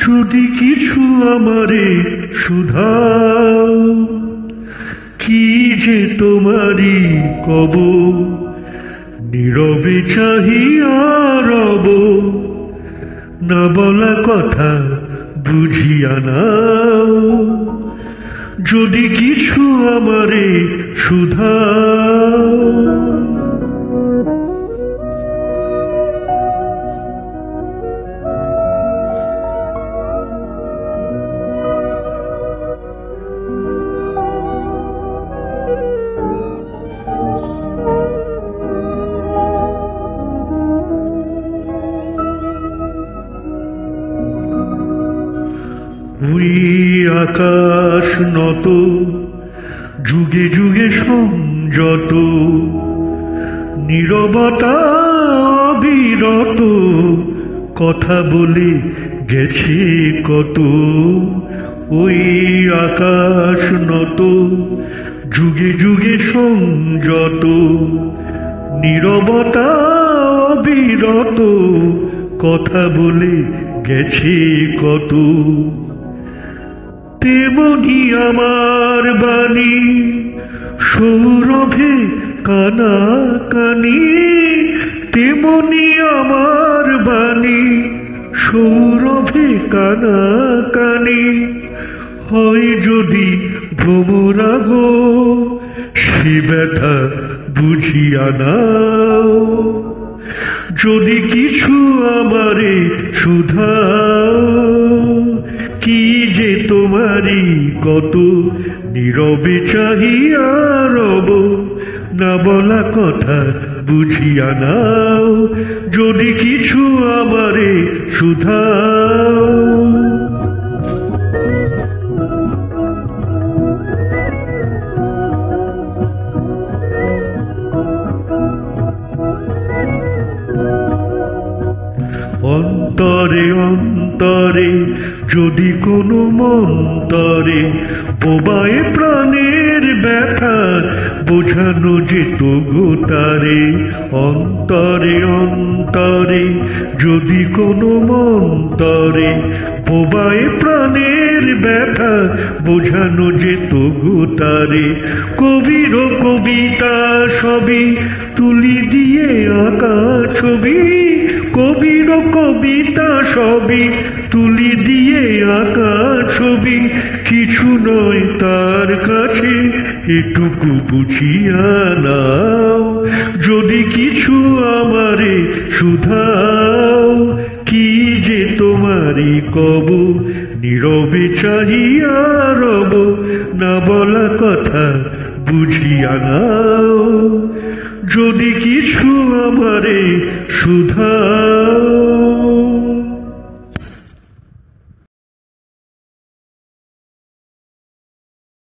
যদি কিছু আমারে শুধাও, কি যে তোমারি কব, নীরবে চাহিয়া রব, না বলা কথা বুঝিয়া নাও। যদি কিছু আমারে শুধাও, ওই আকাশ নত, যুগে যুগে সংযত, নীরবতা অবিরত, কথা বলে গেছে কত। ওই আকাশ নত, যুগে যুগে সংযত, নীরবতা অবিরত, কথা বলে গেছে কত। তেমনি আমার বাণী সৌরভে কানা কানি, তেমনি আমার বাণী সৌরভে কানা কানি। হয় যদি ভ্রমরাগ, সে ব্যথা বুঝিয়া নাও। যদি কিছু আমারে শুধাও, কি যে তোমারি কত, নীরবে চাহিয়া রব, না বলা কথা বুঝিয়া নাও। যদি কিছু আমারে শুধাও, অন্তরে অন্তরে যদি কোনো মন্তরে বোবায় প্রাণের ব্যথা বোঝানো যেত গো তারে। অন্তরে অন্তরে যদি কোনো মন্তরে বোবায় প্রাণের ব্যথা বোঝানো যেত গো তারে। কবির কবিতা সবই তুলি দিয়ে আঁকা ছবি, কবির কবিতা সবই তুলি দিয়ে আঁকা ছবি। কিছু নয় তার কাছে এটুকু বুঝিয়া নাও। যদি কিছু আমারে শুধাও, কি যে তোমারি কব, নীরবে চাহিয়া রব, না বলা কথা বুঝিয়া নাও। যদি কিছু আমারে শুধাও।